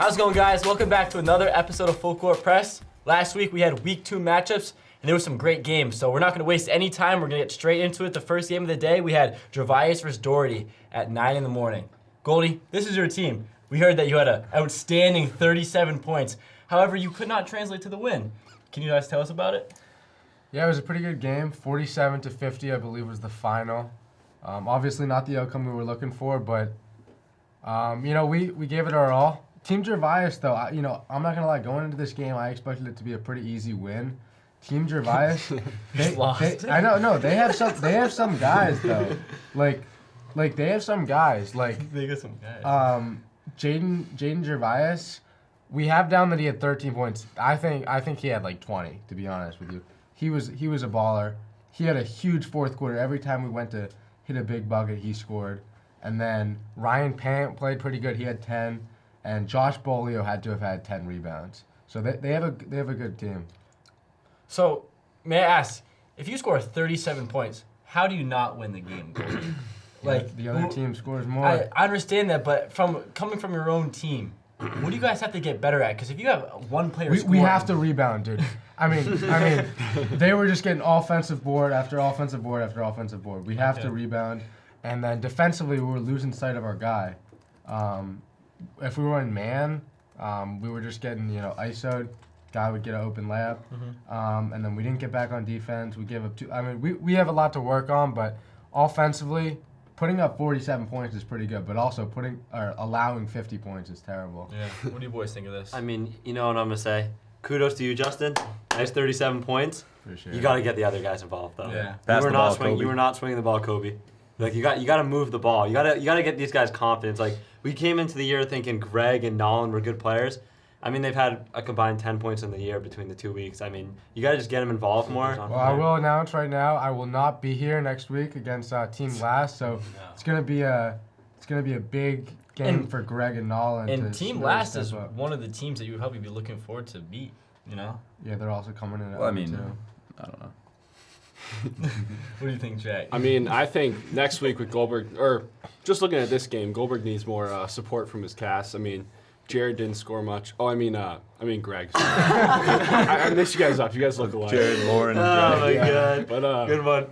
How's it going, guys? Welcome back to another episode of Full Court Press. Last week we had week 2 matchups, and there were some great games. So we're not going to waste any time. We're going to get straight into it. The first game of the day, we had Gervais versus Doherty at 9 in the morning. Goldie, this is your team. We heard that you had an outstanding 37 points. However, you could not translate to the win. Can you guys tell us about it? Yeah, it was a pretty good game. 47-50, I believe, was the final. Obviously not the outcome we were looking for, but we gave it our all. Team Gervais, though, I'm not gonna lie. Going into this game, I expected it to be a pretty easy win. Team Gervais, they have some guys though. Like they have some guys. Like they got some guys. Jaden Gervais, we have down that he had 13 points. I think he had like 20. To be honest with you, he was a baller. He had a huge fourth quarter. Every time we went to hit a big bucket, he scored. And then Ryan Pant played pretty good. He had 10. And Josh Bolio had to have had 10 rebounds. So they have a good team. So, may I ask, if you score 37 points, how do you not win the game? Like the other team scores more. I understand that, but coming from your own team, what do you guys have to get better at? Because if you have one player scoring, we have to rebound, dude. I mean, they were just getting offensive board after offensive board after offensive board. We have to rebound, and then defensively we were losing sight of our guy. If we were in man, we were just getting, ISO'd. Guy would get an open layup. And then we didn't get back on defense. We gave up two. I mean, we have a lot to work on, but offensively, putting up 47 points is pretty good, but also allowing 50 points is terrible. Yeah. What do you boys think of this? I mean, you know what I'm going to say? Kudos to you, Justin. Nice 37 points. For sure. You got to get the other guys involved, though. Yeah. You were not swinging the ball, Kobe. Like you got to move the ball. You got to get these guys confidence. Like we came into the year thinking Greg and Nolan were good players. I mean, they've had a combined 10 points in the year between the 2 weeks. I mean, you got to just get them involved more. Well, I will announce right now, I will not be here next week against Team Last, so it's gonna be a big game for Greg and Nolan. And Team Last is one of the teams that you would probably be looking forward to beat. Yeah, they're also coming in. Well, I mean, I don't know. What do you think, Jack? I mean, I think next week with Goldberg, or just looking at this game, Goldberg needs more support from his cast. I mean, Jared didn't score much. Oh, I mean Greg. I mixed you guys up. You guys look alike. Jared, Lauren, and Oh my Greg. God. But good one.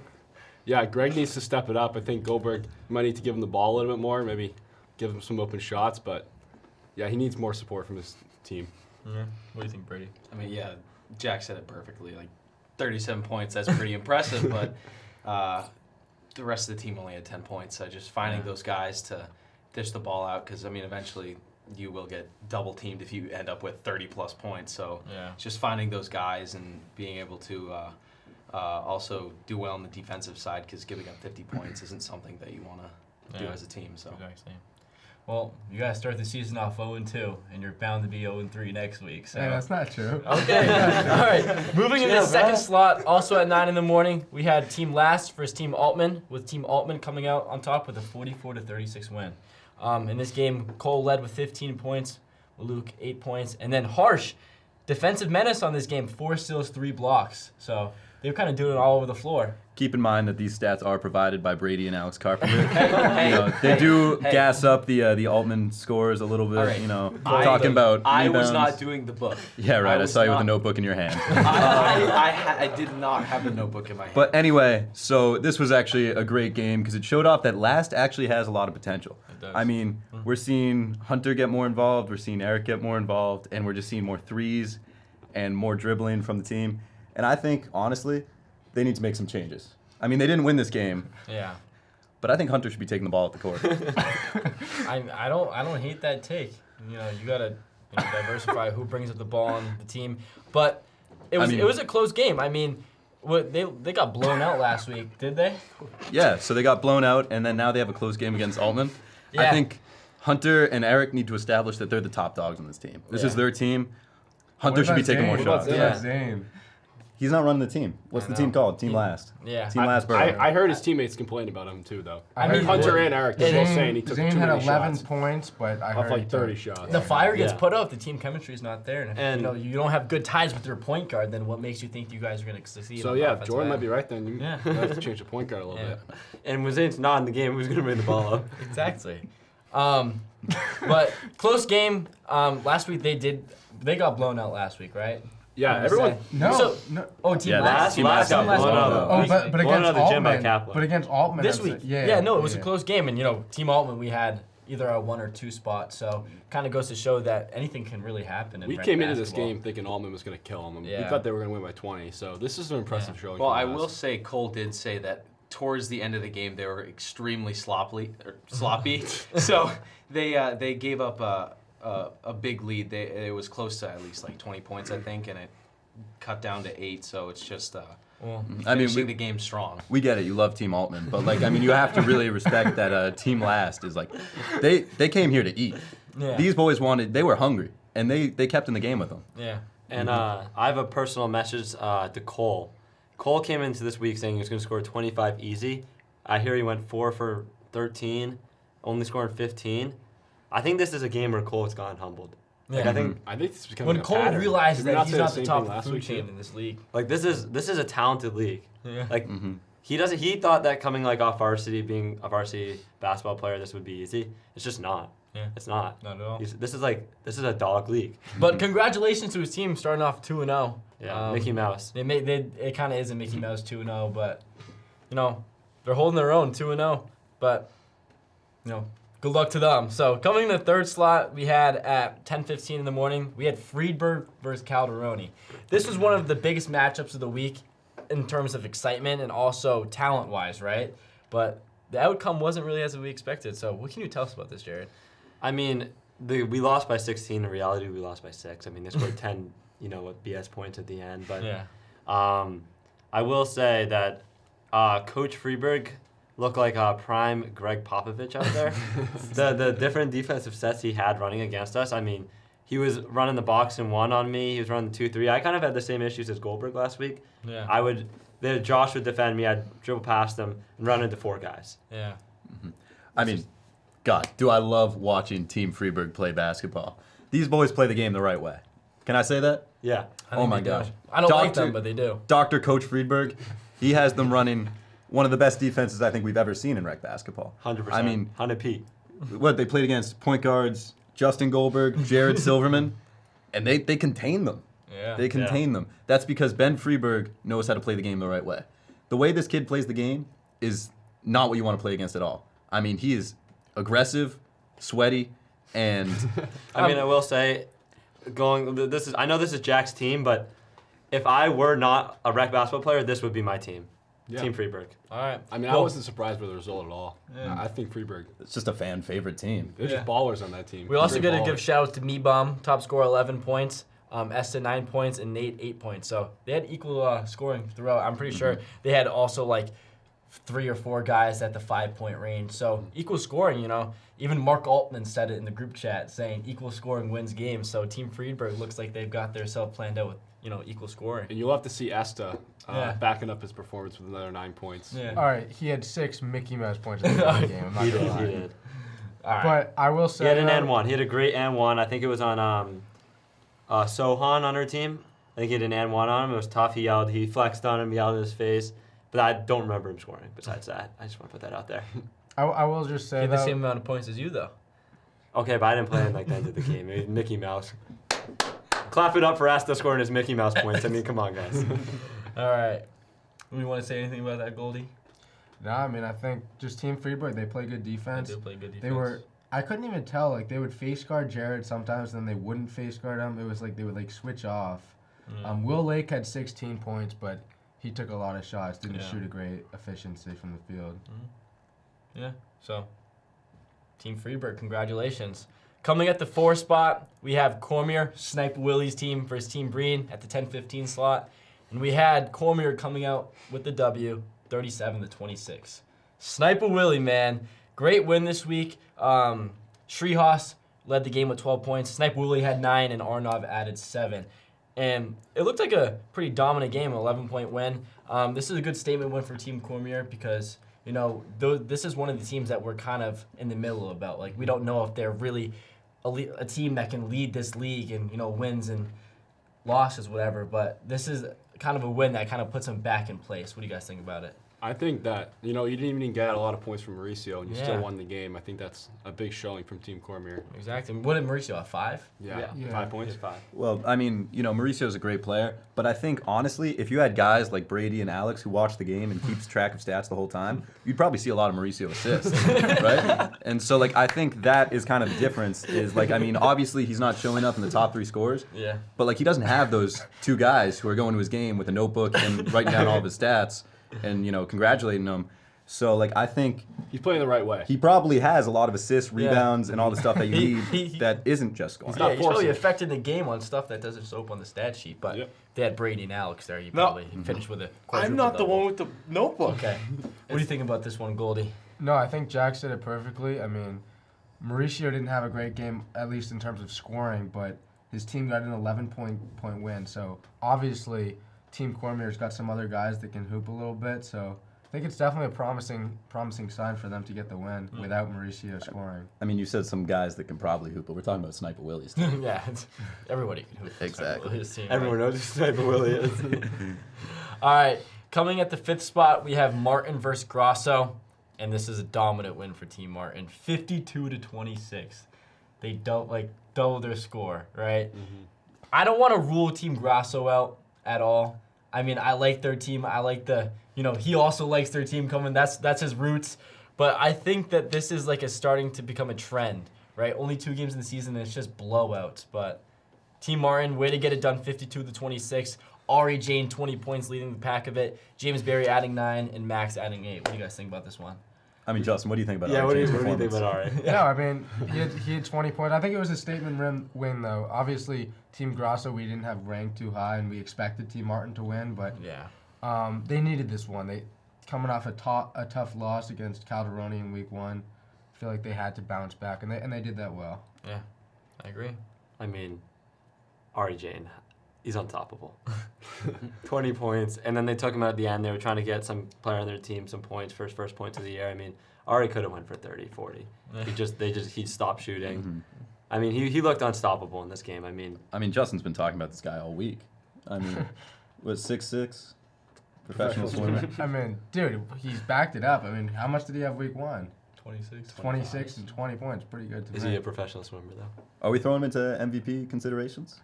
Yeah, Greg needs to step it up. I think Goldberg might need to give him the ball a little bit more, maybe give him some open shots. But yeah, he needs more support from his team. Yeah. What do you think, Brady? I mean, yeah, Jack said it perfectly. Like 37 points, that's pretty impressive. But the rest of the team only had 10 points. So just finding those guys to dish the ball out, because I mean, eventually you will get double teamed if you end up with 30 plus points. So just finding those guys and being able to also do well on the defensive side, because giving up 50 points isn't something that you want to do as a team. So. Exactly. Well, you guys start the season off 0-2, and you're bound to be 0-3 next week. So. Hey, that's not true. Okay. All right. Moving into the second slot, also at 9 in the morning, we had Team Last versus Team Altman, with Team Altman coming out on top with a 44-36 win. In this game, Cole led with 15 points, Luke 8 points, and then Harsh, defensive menace on this game, 4 steals, 3 blocks. So they were kind of doing it all over the floor. Keep in mind that these stats are provided by Brady and Alex Carpenter. They do gas up the Altman scores a little bit. Right. Talking about I was rebounds. not doing the book. Yeah, right. I saw you with a notebook in your hand. I did not have the notebook in my hand. But anyway, so this was actually a great game because it showed off that Last actually has a lot of potential. It does. I mean, we're seeing Hunter get more involved, we're seeing Eric get more involved, and we're just seeing more threes and more dribbling from the team. And I think, honestly, they need to make some changes. I mean, they didn't win this game. Yeah. But I think Hunter should be taking the ball at the court. I don't hate that take. You gotta diversify who brings up the ball on the team. But it was a close game. I mean, they got blown out last week, did they? Yeah, so they got blown out, and then now they have a close game against Altman. Yeah. I think Hunter and Eric need to establish that they're the top dogs on this team. This is their team. Hunter should be taking more shots. What about Zane? He's not running the team. What's the team called? Team Last. Yeah. Team Last Burger. I heard his teammates complain about him too, though. I mean, Hunter and Eric, they're both saying he took Zane too had many 11 shots. points, but I Off heard like 30 shots. The fire gets put out if the team chemistry is not there. And you don't have good ties with your point guard, then what makes you think you guys are going to succeed? So on the yeah, offensive Jordan end? might be right then. You Yeah. have to change the point guard a little bit. And when Zane's not in the game, who's going to bring the ball up? Exactly. But close game. Last week they got blown out last week, right? Yeah, What everyone. was No, So- no. Oh, team Yeah, last. Team last got blown out. Oh, but Blown against out of the gym by Altman. Kaplan. But against Altman. This I'd week. say- Yeah, No, it was a close game, and Team Altman, we had either a 1 or 2 spot, so kind of goes to show that anything can really happen. We rec came into this basketball. game thinking Altman was going to kill them. We Yeah. thought they were going to win by 20. So this is an impressive showing. Well, from I us. will say Cole did say that towards the end of the game they were extremely sloppy. So they gave up a big lead. It was close to at least like 20 points, I think, and it cut down to 8. So it's just Well, I mean, finishing the game strong. we get it. You love Team Altman, but you have to really respect that Team Last is they came here to eat. yeah. These boys they were hungry, and they kept in the game with them. Yeah. And I have a personal message to Cole. Cole came into this week saying he was going to score 25 easy. I hear he went 4 for 13, only scoring 15. I think this is a game where Cole has gotten humbled. Like, Yeah. I think I think it's becoming When a Cole pattern. realizes Did we that he's say the not the same top thing last food week, chain too? in this league. like this is a talented league. Yeah. Like he thought that coming off varsity, being a varsity basketball player, this would be easy. It's just not. Yeah. It's not. Not at all. This is a dog league. But congratulations to his team starting off 2-0. Yeah, Mickey Mouse. It kind of is a Mickey Mouse 2-0, but they're holding their own 2-0. But good luck to them. So coming in the third slot, we had at 10:15 in the morning, we had Friedberg versus Calderoni. This was one of the biggest matchups of the week in terms of excitement and also talent-wise, right? But the outcome wasn't really as we expected. So what can you tell us about this, Jared? I mean, we lost by 16. In reality, we lost by 6. I mean, they scored 10, BS points at the end. But Yeah. I will say that Coach Freeberg looked like prime Greg Popovich out there. the different defensive sets he had running against us. I mean, he was running the box and 1 on me. He was running 2-3. I kind of had the same issues as Goldberg last week. Yeah. Josh would defend me. I'd dribble past him and run into 4 guys. Yeah. I mean, God, do I love watching Team Freeburg play basketball. These boys play the game the right way. Can I say that? Yeah. I Oh think my they do. gosh. I don't like Doctor- them, but they do. Dr. Coach Friedberg, he has them running one of the best defenses I think we've ever seen in rec basketball. 100%. I mean, 100 Pete. what they played against point guards, Justin Goldberg, Jared Silverman, and they contain them. Yeah. They contain them. That's because Ben Freeberg knows how to play the game the right way. The way this kid plays the game is not what you want to play against at all. I mean, he is aggressive, sweaty, and I mean, I will say, I know this is Jack's team, but if I were not a rec basketball player, this would be my team. Yeah. Team Freeburg. All right. I mean, I wasn't surprised by the result at all. I think Freeburg. it's just a fan favorite team. They're just ballers on that team. We also Great got to give ballers. shout outs to Meebom, top scorer 11 points, Eston 9 points, and Nate 8 points. So they had equal scoring throughout. I'm pretty sure they had also like 3 or 4 guys at the 5-point range. So equal scoring, Even Mark Altman said it in the group chat, saying equal scoring wins games. So Team Friedberg looks like they've got their self planned out with equal scoring. And you'll have to see Esta Yeah. backing up his performance with another 9 points. Yeah. All right, he had 6 Mickey Mouse points in the game. I'm not He gonna did. lie. He did. All right. But I will say He had an though, and 1. He had a great and 1. I think it was on Sohan on our team. I think he had an and 1 on him. It was tough. He flexed on him, yelled in his face. But I don't remember him scoring besides that. I just want to put that out there. I will just He say had the though, same amount of points as you, though. Okay, but I didn't play him like the end of the game. It was Mickey Mouse. Clap it up for Asta scoring his Mickey Mouse points. I mean, come on, guys. All right. We want to say anything about that, Goldie? I mean, I think just Team Freeburg, they play good They defense. do play good defense. They were. I couldn't even tell. Like they would face guard Jared sometimes, then they wouldn't face guard him. It was like they would like switch off. Will Lake had 16 points, but he took a lot of shots. Didn't Yeah. shoot a great efficiency from the field. Yeah, so Team Freeburg, congratulations. Coming at the 4 spot, we have Cormier, Sniper Willie's team versus Team Breen at the 10-15 slot. And we had Cormier coming out with the W, 37-26. Sniper Willie, man, great win this week. Shrihas led the game with 12 points. Sniper Willie had 9, and Arnov added 7. And it looked like a pretty dominant game, an 11-point win. This is a good statement win for Team Cormier because, this is one of the teams that we're kind of in the middle about. Like, we don't know if they're really a team that can lead this league and, wins and losses, whatever. But this is kind of a win that kind of puts them back in place. What do you guys think about it? I think that, you didn't even get a lot of points from Mauricio, and you Yeah. still won the game. I think that's a big showing from Team Cormier. Exactly. What did Mauricio have? 5? Yeah, Yeah. 5 points. 5. Well, I mean, Mauricio's a great player, but I think honestly, if you had guys like Brady and Alex who watch the game and keeps track of stats the whole time, you'd probably see a lot of Mauricio assists, right? And so, like, I think that is kind of the difference. Is like, I mean, obviously he's not showing up in the top 3 scorers, Yeah. but like he doesn't have those 2 guys who are going to his game with a notebook and writing down all of his stats and congratulating him. So like I think He's playing the right way. he probably has a lot of assists, rebounds, and all the stuff that you He- need that isn't just scoring. not Yeah, he's probably forcing. affecting the game on stuff that doesn't show up on the stat sheet. But Yep. if they had Brady and Alex there, you No. probably finished with a I'm not the one with the notebook. Okay. What do you think about this one, Goldie? No, I think Jack said it perfectly. I mean, Mauricio didn't have a great game, at least in terms of scoring, but his team got an 11-point win. So obviously, Team Cormier's got some other guys that can hoop a little bit. So I think it's definitely a promising sign for them to get the win without Mauricio scoring. I mean, you said some guys that can probably hoop, but we're talking about Sniper Willie's team. Yeah, everybody can hoop. Exactly. His team, right? Everyone knows who Sniper Willie is. All right, coming at the 5th spot, we have Martin versus Grosso, and this is a dominant win for Team Martin, 52-26. They double their score, right? I don't want to rule Team Grosso out at all. I mean, I like their team. I like he also likes their team coming. That's his roots. But I think that this is like starting to become a trend, right? Only 2 games in the season, and it's just blowouts. But Team Martin, way to get it done, 52-26. Ari Jane, 20 points, leading the pack of it. James Berry adding 9, and Max adding 8. What do you guys think about this one? I mean, Justin, what do you think about Yeah, what do you RJ's think performance? about Ari? No, I mean, he had 20 points. I think it was a statement win, though. Obviously, Team Grosso, we didn't have ranked too high, and we expected Team Martin to win, but Yeah. they needed this one. They coming off a tough loss against Calderoni in week 1. I feel like they had to bounce back, and they did that well. Yeah, I agree. I mean, Ari Jane, he's unstoppable. 20 points, and then they took him out at the end. They were trying to get some player on their team some points for his first points of the year. I mean, Ari could have went for 30, 40. He stopped shooting. Mhm. I mean, he looked unstoppable in this game. I mean, Justin's been talking about this guy all week. I mean, was 6'6", professional swimmer. I mean, dude, he's backed it up. I mean, how much did he have week 1? 26. 26 and 20 points. Pretty good to is me. he a professional swimmer though? Are we throwing him into MVP considerations?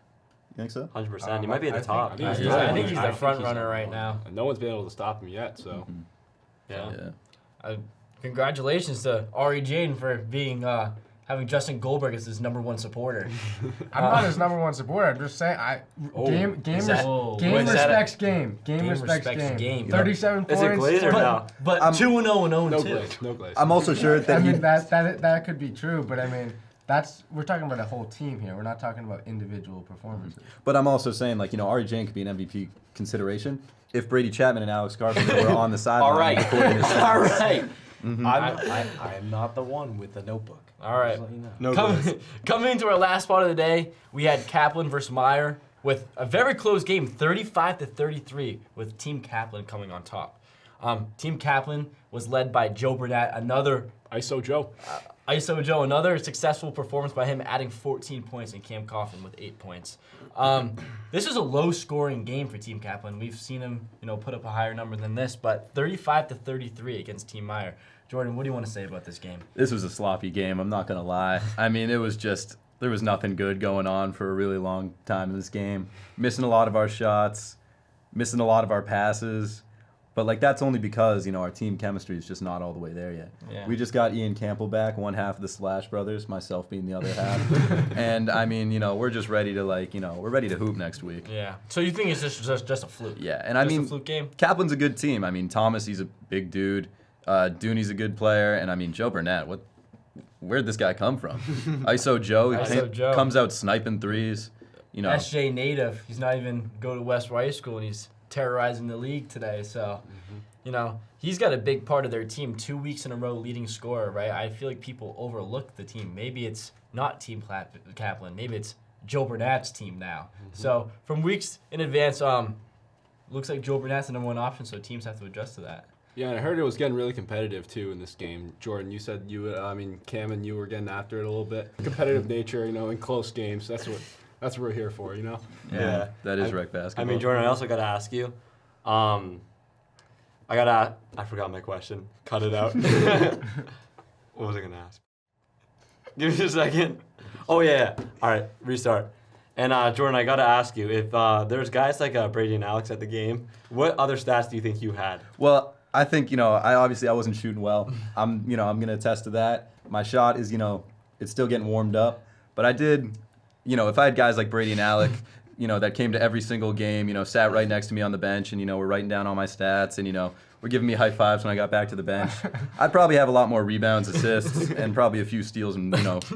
You think so? 100%. He might be at the top. I think he's I think he's I the think front he's runner number right one. now. And no one's been able to stop him yet, so. Yeah. Yeah. Congratulations to Ari Jane for being having Justin Goldberg as his #1 supporter. I'm not his #1 supporter. I'm just saying, game is that- is that respects game. Game respects respects game. 37 Is points. it Glazer now? But I'm- 2-0 and 0 No 2. glaze, no glaze. I'm also sure I that he. mean, that could be true, but I mean, we're talking about a whole team here. We're not talking about individual performances. But I'm also saying, like, Ari Jane could be an MVP consideration if Brady Chapman and Alex Carpenter were on the sideline. All right. recording his All stats. right. Mhm. I'm not the one with the notebook. All right. Just let you know. No glaze. Coming into our last spot of the day, we had Kaplan versus Meyer with a very close game, 35-33, with Team Kaplan coming on top. Team Kaplan was led by Joe Burnett, another ISO Joe. ISO Joe, another successful performance by him, adding 14 points, and Cam Coughlin with 8 points. This is a low-scoring game for Team Kaplan. We've seen him, put up a higher number than this, but 35-33 against Team Meyer. Jordan, what do you want to say about this game? This was a sloppy game, I'm not going to lie. I mean, it was just, there was nothing good going on for a really long time in this game. Missing a lot of our shots, missing a lot of our passes. But, like, that's only because, our team chemistry is just not all the way there yet. Yeah. We just got Ian Campbell back, one half of the Slash Brothers, myself being the other half. And, I mean, we're just ready to, we're ready to hoop next week. Yeah. So you think it's just a fluke? Yeah, and I Just mean, a fluke game? Kaplan's a good team. I mean, Thomas, he's a big dude. Dooney's a good player. And, I mean, Joe Burnett, where'd this guy come from? ISO Joe, ISO Joe. comes out sniping threes. SJ native. He's not even go to West High School, and he's terrorizing the league today. So, he's got a big part of their team. 2 weeks in a row leading scorer, right? I feel like people overlook the team. Maybe it's not Team Kaplan. Maybe it's Joe Burnett's team now. So from weeks in advance, looks like Joe Burnett's the #1 option. So teams have to adjust to that. Yeah, and I heard it was getting really competitive, too, in this game. Jordan, you said Cam and you were getting after it a little bit. Competitive nature, in close games. That's what we're here for, Yeah. That is rec basketball. I mean, Jordan, I also got to ask you, I forgot my question. Cut it out. What was I gonna ask? Give me a second. Oh yeah. All right, restart. And Jordan, I gotta ask you, if there's guys like Brady and Alex at the game, what other stats do you think you had? Well, I think, I wasn't shooting well. I'm going to attest to that. My shot is, it's still getting warmed up. But I did, if I had guys like Brady and Alec, that came to every single game, sat right next to me on the bench and, were writing down all my stats and, were giving me high fives when I got back to the bench, I'd probably have a lot more rebounds, assists, and probably a few steals and,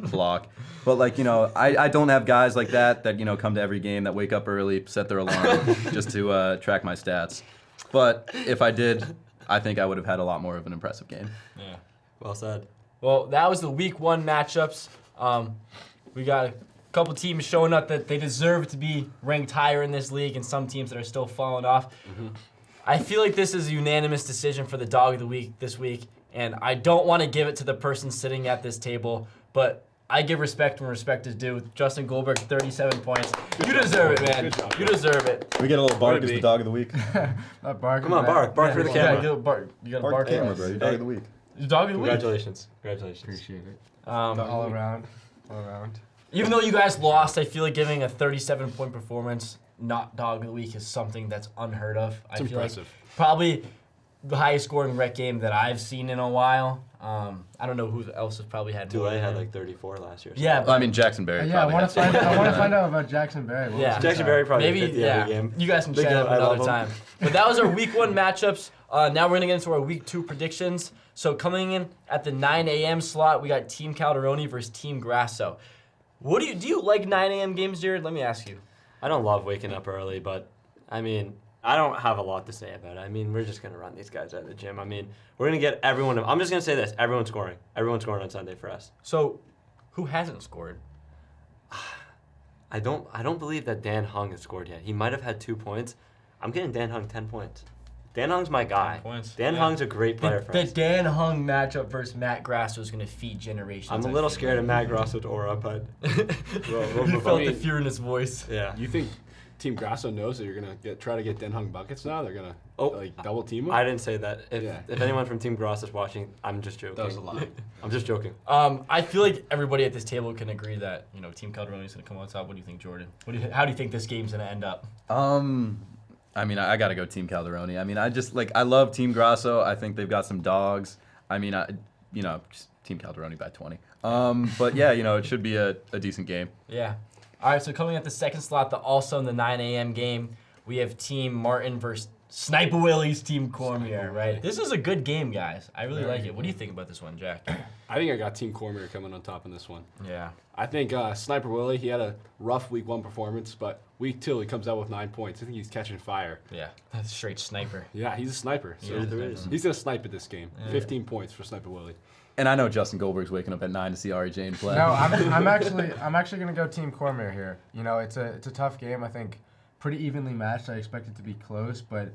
block. But, I don't have guys like that, come to every game, that wake up early, set their alarm just to track my stats. But if I did, I think I would have had a lot more of an impressive game. Yeah. Well said. Well, that was the week 1 matchups. We got a couple teams showing up that they deserve to be ranked higher in this league, and some teams that are still falling off. Mm-hmm. I feel like this is a unanimous decision for the dog of the week this week, and I don't want to give it to the person sitting at this table, but I give respect when respect is due. Justin Goldberg, 37 points. You deserve it, man. You deserve it. We get a little bark as the dog of the week. Not bark. Come on, bark. Bark for the camera. You got to bark the camera, bro. You're dog of the week. You're dog of the week. Congratulations. Appreciate it. All around. Even though you guys lost, I feel like giving a 37-point performance, not dog of the week, is something that's unheard of. It's impressive. Like probably the highest scoring rec game that I've seen in a while. I don't know who else has probably had more. Dulé had like 34 last year. Yeah, well, I mean Jackson Berry. Yeah, I want to find out about Jackson Berry. Jackson Berry probably maybe 50 every game. You guys can Big chat game, up I another love time. But that was our week 1 matchups. Now we're gonna get into our week 2 predictions. So coming in at the 9 a.m. slot, we got Team Calderoni versus Team Grasso. What do you like 9 a.m. games, Jared? Let me ask you. I don't love waking up early, but I mean, I don't have a lot to say about it. I mean, we're just going to run these guys out of the gym. I mean, we're going to get everyone. I'm just going to say this. Everyone's scoring. Everyone's scoring on Sunday for us. So, who hasn't scored? I don't believe that Dan Hung has scored yet. He might have had 2 points. I'm getting Dan Hung 10 points. Dan Hung's my guy. 10 points. Dan Hung's a great player for the us. The Dan Hung matchup versus Matt Grasso is going to feed generations. I'm a little scared of Matt Grosso's aura, but... You felt the fear in his voice. Yeah. You think Team Grasso knows that you're gonna try to get Den Hung buckets now? They're gonna double team him? I didn't say that. If anyone from Team Gross is watching, I'm just joking. That was a lie. I'm just joking. I feel like everybody at this table can agree that Team Calderoni is going to come on top. What do you think, Jordan? How do you think this game's going to end up? I mean, I got to go Team Calderoni. I mean, I love Team Grasso. I think they've got some dogs. I mean, just Team Calderoni by 20. But yeah, it should be a decent game. Yeah. All right, so coming at the second slot, also in the 9 a.m. game, we have Team Martin versus Sniper Willie's Team Cormier, right? This is a good game, guys. I really like it. What do you think about this one, Jack? I think I got Team Cormier coming on top in this one. Yeah. I think Sniper Willie, he had a rough week 1 performance, but week 2 he comes out with 9 points. I think he's catching fire. Yeah, that's a straight sniper. Yeah, he's a sniper. So he's going to snipe at this game. Yeah. 15 points for Sniper Willie. And I know Justin Goldberg's waking up at 9 to see Ari Jane play. No, I'm actually gonna go Team Cormier here. It's a tough game. I think pretty evenly matched. I expect it to be close, but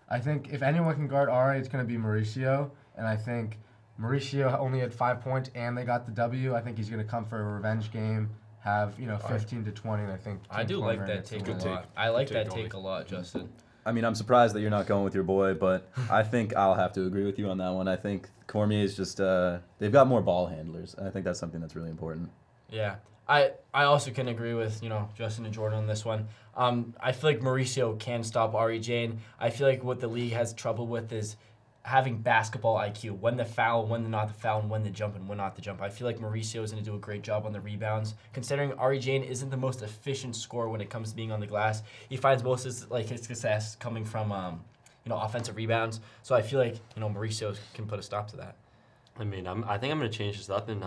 I think if anyone can guard Ari, it's gonna be Mauricio. And I think Mauricio only had 5 points, and they got the W. I think he's gonna come for a revenge game, have 15 to 20. And I think I do like that take a lot. I like that take a lot, Justin. I mean, I'm surprised that you're not going with your boy, but I think I'll have to agree with you on that one. I think Cormier is just, they've got more ball handlers. I think that's something that's really important. Yeah. I also can agree with, Justin and Jordan on this one. I feel like Mauricio can stop Ari Jane. I feel like what the league has trouble with is having basketball IQ. When to foul, when to not to foul, and when to jump and when not to jump. I feel like Mauricio is going to do a great job on the rebounds. Considering Ari Jane isn't the most efficient scorer when it comes to being on the glass, he finds most of his success coming from offensive rebounds. So I feel like Mauricio can put a stop to that. I mean, I think I'm going to change this up, and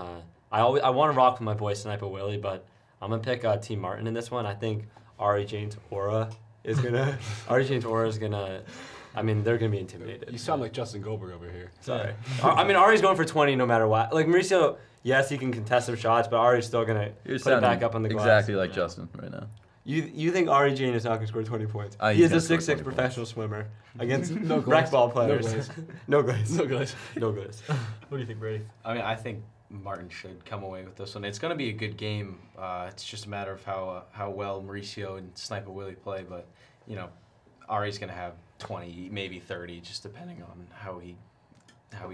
I want to rock with my boy Sniper Willie, but I'm going to pick Team Martin in this one. I think Ari Jane's aura is going to I mean, they're going to be intimidated. You sound like Justin Goldberg over here. Sorry. I mean, Ari's going for 20 no matter what. Like, Mauricio, yes, he can contest some shots, but Ari's still going to put it back up on the glass. Exactly like Justin right now. You think Ari Jane is not going to score 20 points? He is a 6'6" professional swimmer against rec-ball players. No glaze. No glaze. No glaze. What do you think, Brady? I mean, I think Martin should come away with this one. It's going to be a good game. It's just a matter of how well Mauricio and Sniper Willie play, but, Ari's going to have 20, maybe 30, just depending on how he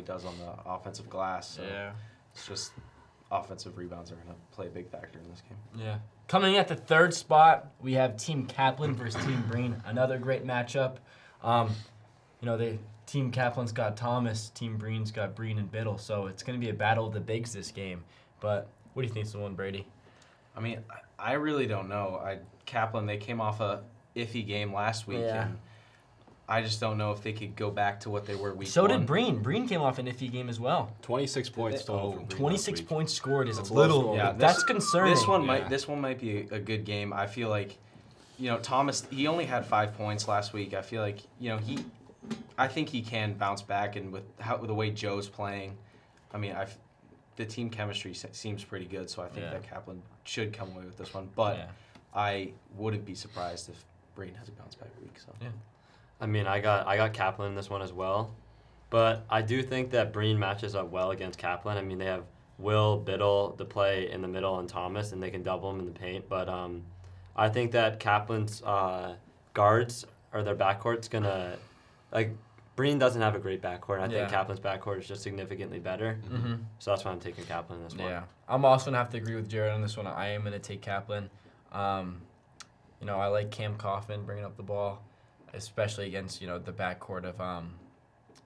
does on the offensive glass. So it's just offensive rebounds are going to play a big factor in this game. Yeah. Coming at the third spot, we have Team Kaplan versus Team Breen. Another great matchup. The Team Kaplan's got Thomas, Team Breen's got Breen and Biddle, so it's going to be a battle of the bigs this game. But what do you think's the one, Brady? I mean, I really don't know. Kaplan, they came off a iffy game last week, and I just don't know if they could go back to what they were week So one. did Breen. Breen came off an iffy game as well. 26 points total. for Breen 26 last week. points scored is That's a low little. scoring. Yeah, That's concerning. This one might be a good game. I feel like, Thomas, he only had 5 points last week. I feel like, I think he can bounce back, and with the way Joe's playing, I mean, the team chemistry seems pretty good, so I think that Kaplan should come away with this one. But I wouldn't be surprised if Breen has a bounce back week. So I mean, I got Kaplan in this one as well, but I do think that Breen matches up well against Kaplan. I mean, they have Will, Biddle to play in the middle, and Thomas, and they can double them in the paint. But I think that Kaplan's guards or their backcourt's gonna Breen doesn't have a great backcourt. I think Kaplan's backcourt is just significantly better. Mm-hmm. So that's why I'm taking Kaplan in this one. Yeah, I'm also gonna have to agree with Jared on this one. I am gonna take Kaplan. I like Cam Kaufman bringing up the ball, especially against the backcourt of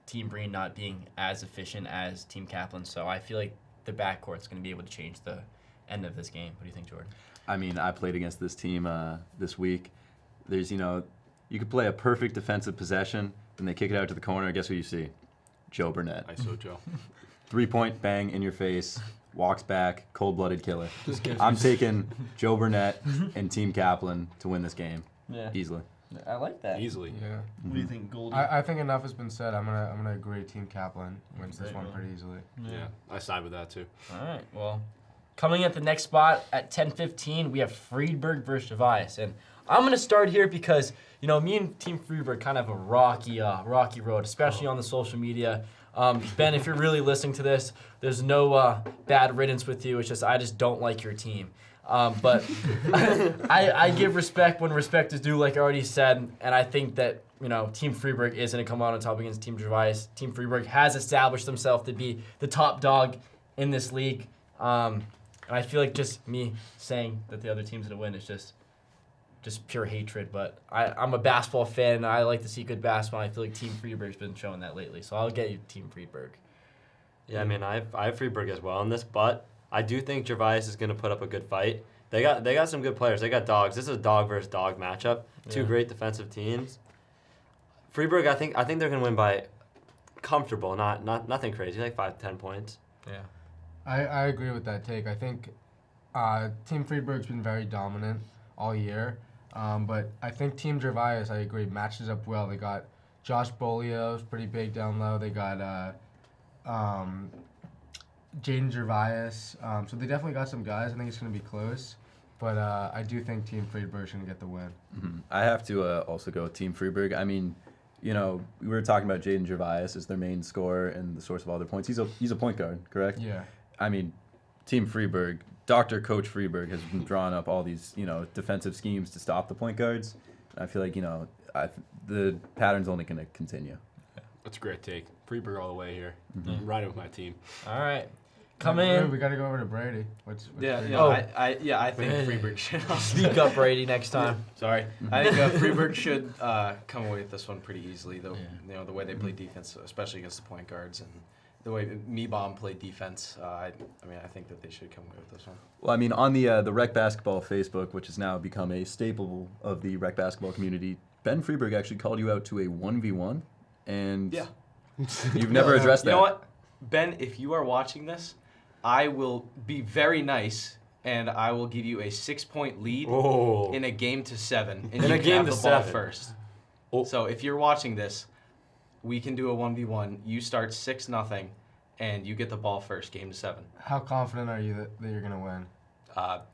Team Breen not being as efficient as Team Kaplan. So I feel like the backcourt's gonna be able to change the end of this game. What do you think, Jordan? I mean, I played against this team this week. There's, you could play a perfect defensive possession, then they kick it out to the corner. Guess who you see? Joe Burnett. ISO Joe. 3-point bang in your face, walks back, cold-blooded killer. I'm taking Joe Burnett and Team Kaplan to win this game easily. I like that. Easily. Yeah. What do you think, Goldie? I think enough has been said. I'm gonna agree. Team Kaplan wins this one pretty easily. Yeah, I side with that too. All right. Well, coming at the next spot at 10:15, we have Friedberg versus Javias, and I'm gonna start here because me and Team Friedberg kind of have a rocky road, especially on the social media. Ben, if you're really listening to this, there's no bad riddance with you. It's just I just don't like your team. But I give respect when respect is due, like I already said, and I think that Team Friedberg is going to come out on top against Team Javias. Team Friedberg has established themselves to be the top dog in this league, and I feel like just me saying that the other team's going to win is just pure hatred. But I'm a basketball fan, and I like to see good basketball. And I feel like Team Friedberg's been showing that lately, so I'll get you Team Friedberg. Yeah, I mean, I have Friedberg as well in this, but I do think Gervais is going to put up a good fight. They got some good players. They got dogs. This is a dog versus dog matchup. Two great defensive teams. Friedberg, I think they're going to win by comfortable, nothing crazy, like 5-10 points. Yeah. I agree with that take. I think Team Friedberg's been very dominant all year, but I think Team Gervais, I agree, matches up well. They got Josh Bolio's pretty big down low. They got Jaden Gervais. So they definitely got some guys. I think it's going to be close. But I do think Team Friedberg's going to get the win. Mm-hmm. I have to also go with Team Friedberg. I mean, we were talking about Jaden Gervais as their main scorer and the source of all their points. He's a point guard, correct? Yeah. I mean, Team Friedberg, Dr. Coach Friedberg has been drawing up all these, defensive schemes to stop the point guards. And I feel like, the pattern's only going to continue. That's a great take. Friedberg all the way here. I'm riding with my team. All right. Come in. We got to go over to Brady. What's Brady? I think Friedberg should. Speak up, Brady, next time. Sorry, I think Friedberg should come away with this one pretty easily. Though the way they play defense, especially against the point guards, and the way Meebom played defense, I think that they should come away with this one. Well, I mean, on the Rec Basketball Facebook, which has now become a staple of the Rec Basketball community, Ben Friedberg actually called you out to a 1v1, and you've never addressed that. You know what, Ben? If you are watching this, I will be very nice, and I will give you a 6-point lead in a game to 7, and you can have the ball first. Oh. So if you're watching this, we can do a 1v1. You start 6-0, and you get the ball first, game to 7. How confident are you that you're going to win?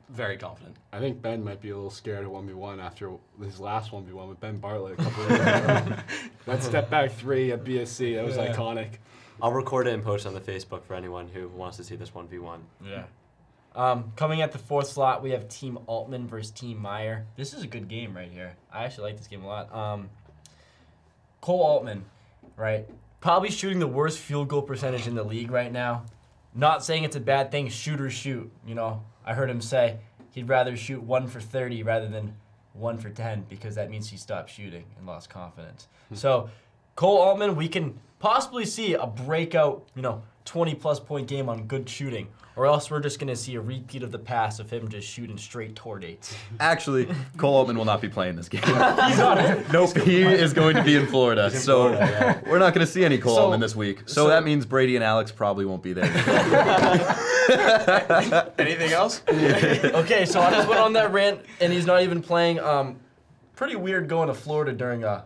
Very confident. I think Ben might be a little scared of 1v1 after his last 1v1 with Ben Bartlett a couple of years ago. That step back 3 at BSC, that was iconic. I'll record it and post it on the Facebook for anyone who wants to see this 1v1. Yeah. Coming at the fourth slot, we have Team Altman versus Team Meyer. This is a good game right here. I actually like this game a lot. Cole Altman, right? Probably shooting the worst field goal percentage in the league right now. Not saying it's a bad thing, shoot or shoot. You know, I heard him say he'd rather shoot 1 for 30 rather than 1 for 10 because that means he stopped shooting and lost confidence. So Cole Altman, we can possibly see a breakout, 20-plus point game on good shooting. Or else we're just going to see a repeat of the past of him just shooting straight toward eights. Actually, Cole Altman will not be playing this game. He's not it. Nope, he is going to be in Florida. in So Florida, yeah. we're not going to see any Cole So- Altman this week. So that means Brady and Alex probably won't be there. Anything else? Okay, so I just went on that rant, and he's not even playing. Pretty weird going to Florida during a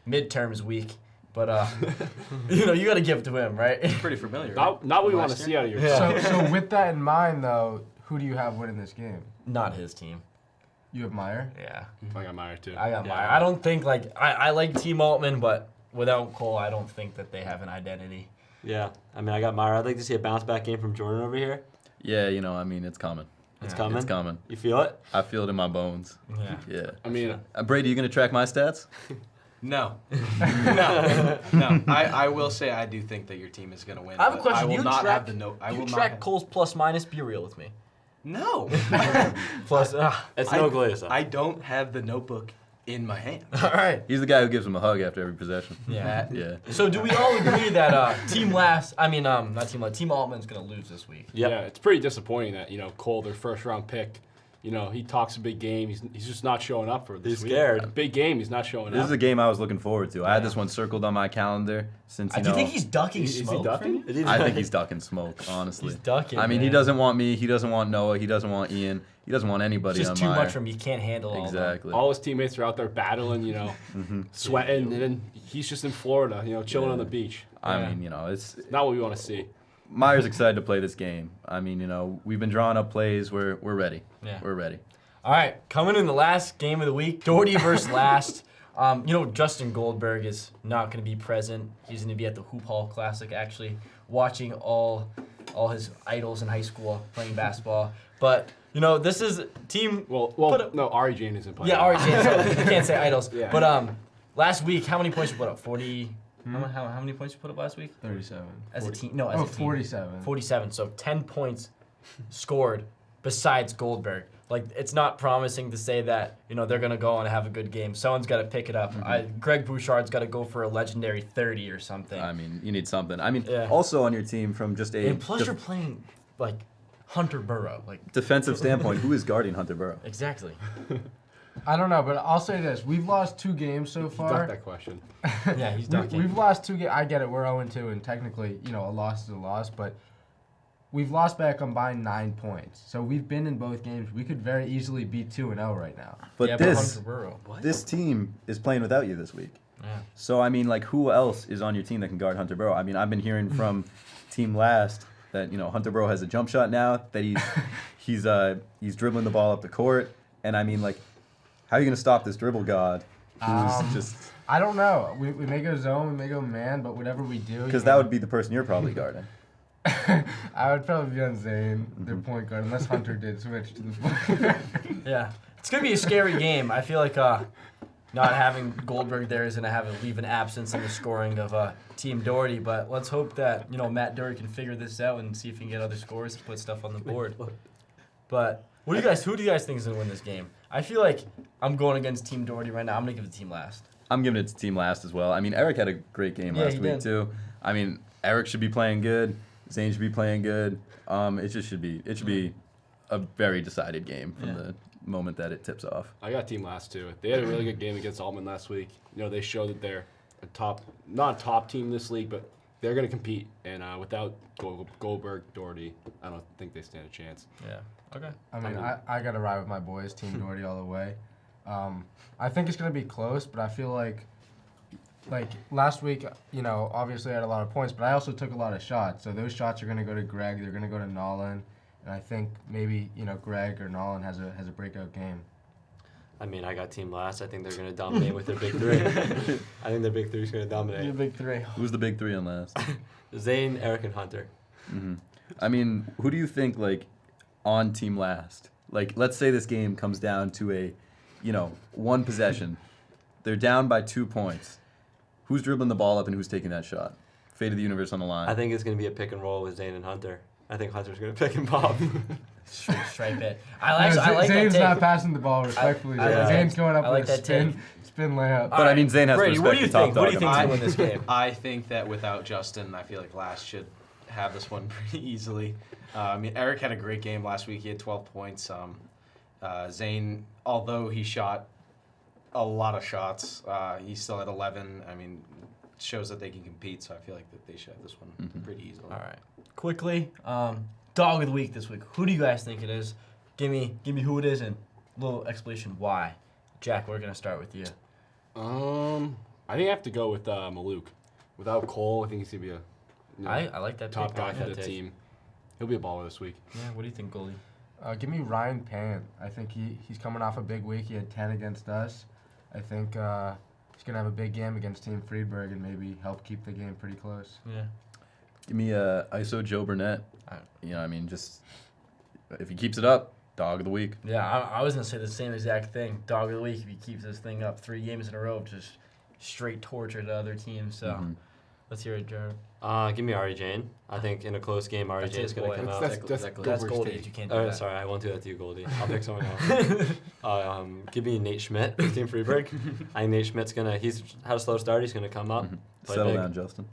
midterms week. But, you got to give it to him, right? Pretty familiar. Right? Not what we want to Last see year? out of your Yeah. team. So with that in mind, though, who do you have winning this game? Not his team. You have Meyer? Yeah. I got Meyer too. I got Yeah. Meyer. I don't think, I like Team Altman, but without Cole, I don't think that they have an identity. Yeah, I mean, I got Meyer. I'd like to see a bounce back game from Jordan over here. Yeah, it's coming. It's Yeah. coming. It's coming. You feel it? I feel it in my bones. Yeah. Yeah. I mean, Brady, you going to track my stats? No. No. I will say I do think that your team is going to win. I have a but question. I will You not track- have the note. I You will track not. Cole's plus minus, be real with me. No. Plus, It's no glaze. I don't have the notebook in my hand. all right. He's the guy who gives him a hug after every possession. Yeah. Yeah. So do we all agree that Team Altman's going to lose this week? Yep. yeah, it's pretty disappointing that Cole, their first round pick, he talks a big game. He's just not showing up for this He's week. scared. A big game. He's not showing This up. is a game I was looking forward to. I had this one circled on my calendar since, Do you think he's ducking Is he smoke? ducking? from you? I think he's ducking smoke, honestly. He's ducking. I mean, he man. doesn't want me. He doesn't want Noah. He doesn't want Ian. He doesn't want It's anybody just on too Meyer. much for him. He can't handle all of them. Exactly. All his teammates are out there battling, sweating, and then he's just in Florida, chilling on the beach. I Yeah. mean, it's Not what we want to see. Meyer's excited to play this game. I mean, we've been drawing up plays. We're ready. Yeah. We're ready. All right, coming in the last game of the week, Doherty versus Last. Justin Goldberg is not going to be present. He's going to be at the Hoop Hall Classic, actually, watching all his idols in high school playing basketball. But, this is team. No, Ari Jane isn't playing. Yeah, Ari James. You can't say idols. Yeah. But last week, how many points you put up? 40. How many points you put up last week? 37. As a team? No, as a team. 47. 47. So 10 points scored besides Goldberg. It's not promising to say that, they're going to go on and have a good game. Someone's got to pick it up. Greg Bouchard's got to go for a legendary 30 or something. I mean, you need something. I mean, Yeah. also on your team from just a And plus you're playing, Hunter Burrow. defensive standpoint, who is guarding Hunter Burrow? Exactly. I don't know, but I'll say this. We've lost 2 games so Duck far. that question. Yeah, he's ducking. We've lost 2 games. I get it. We're 0-2, and technically, a loss is a loss, but we've lost by a combined 9 points. So we've been in both games. We could very easily be 2-0 right now. But yeah, this Hunter Burrow. this team is playing without you this week. Yeah. So I mean, who else is on your team that can guard Hunter Burrow? I mean, I've been hearing from Team Last that Hunter Burrow has a jump shot now, that he's dribbling the ball up the court, and I mean, how are you gonna stop this dribble god? Who's just I don't know. We may go zone, we may go man, but whatever we do, because that would be the person you're probably guarding. I would probably be on Zane, their point guard, unless Hunter did switch to the point. Yeah. It's going to be a scary game. I feel like not having Goldberg there is going to leave an absence in the scoring of Team Doherty, but let's hope that, Matt Doherty can figure this out and see if he can get other scores and put stuff on the board. But who do you guys think is going to win this game? I feel like I'm going against Team Doherty right now. I'm going to give the team Last. I'm giving it to Team Last as well. I mean, Eric had a great game Yeah, last he week did. too. I mean, Eric should be playing good. Zane should be playing good. It should be a very decided game from the moment that it tips off. I got Team Last too. They had a really good game against Altman last week. They showed that they're not a top team in this league, but they're going to compete. And without Goldberg, Doherty, I don't think they stand a chance. Yeah. Okay. I mean, I got to ride with my boys, Team Doherty, all the way. I think it's going to be close, but I feel like last week, obviously I had a lot of points, but I also took a lot of shots. So those shots are going to go to Greg. They're going to go to Nolan. And I think maybe, Greg or Nolan has a breakout game. I mean, I got Team Last. I think they're going to dominate with their big 3. I think their big 3 is going to dominate. big 3. Who's the big 3 on Last? Zane, Eric, and Hunter. I mean, who do you think on Team Last? Let's say this game comes down to a, one possession. They're down by 2 points. who's dribbling the ball up and who's taking that shot. Fate of the universe on the line. I think it's going to be a pick and roll with Zane and Hunter. I think Hunter's going to pick and pop. Stripe it. I like Zane's that not take. passing the ball respectfully. I like Zane's that. going up I like with a that spin, take. spin layup. But I mean, Zane has Brady, to what respect do you the top think? What do you dog. think to win this game? I think that without Justin, I feel like Last should have this one pretty easily. I mean, Eric had a great game last week. He had 12 points. Zane, although he shot a lot of shots, he still had 11. I mean, it shows that they can compete, so I feel like that they should have this one pretty easily. All right. Quickly, dog of the week this week. Who do you guys think it is? Give me who it is and a little explanation why. Jack, we're gonna start with you. I think I have to go with Maluk. Without Cole, I think he's gonna be a I like that top pick. guy I like for that the take. team. He'll be a baller this week. Yeah. What do you think, goalie? Give me Ryan Pan. I think he's coming off a big week. He had 10 against us. I think he's going to have a big game against Team Friedberg and maybe help keep the game pretty close. Yeah. Give me ISO Joe Burnett. You know, I mean, just if he keeps it up, dog of the week. Yeah, I was gonna say the same exact thing. Dog of the week if he keeps this thing up 3 games in a row, just straight torture to other teams. So let's hear it, Jared. Give me Ari Jane. I think in a close game, Ari That's Jane his is going boy. to come out. That's That's Goldberg's Goldie. take. You can't do Oh, that. sorry, I won't do that to you, Goldie. I'll pick someone else. Give me Nate Schmidt with Team Freeburg. I think Nate Schmidt's he's had a slow start. He's gonna come up. Play Settle big. down, Justin.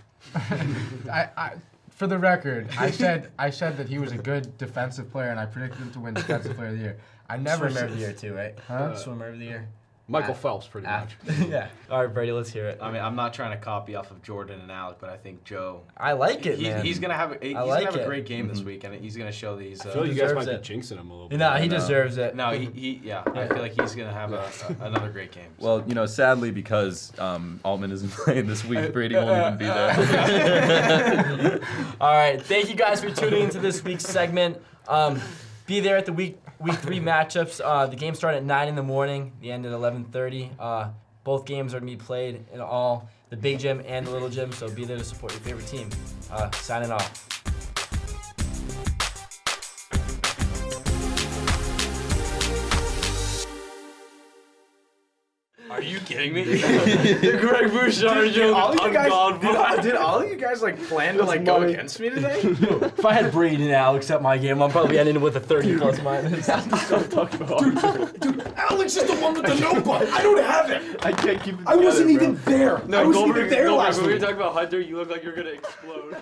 For the record, I said that he was a good defensive player, and I predicted him to win Defensive Player of the Year. I never Swimmer said of the year too, right? Huh? Swimmer of the year. Michael Phelps, pretty much. Yeah. All right, Brady, let's hear it. I mean, I'm not trying to copy off of Jordan and Alec, but I think Joe. I like it, man. He's gonna have a like a it. great game this week, and he's gonna show these. I feel like you guys deserves might it. be jinxing him a little bit. No, he deserves it. No, yeah. I feel like he's gonna have another great game. Well, you know, sadly, because Altman isn't playing this week, Brady won't even be there. All right, thank you guys for tuning into this week's segment. Be there at the week 3 matchups. The games start at 9 in the morning. The end at 11:30. Both games are gonna be played in all the big gym and the little gym. So be there to support your favorite team. Signing off. Are you kidding me? The Greg Bouchard joke. Did all of you guys like plan to like go against me today? If I had Brady and Alex at my game, I'm probably ending with a 30 plus minus. Dude, Alex is the one with the notebook. I don't have it. I can't keep it I wasn't even there. No, I wasn't Goldberg, even there last when we were week. talking about Hunter, you look like you're gonna explode.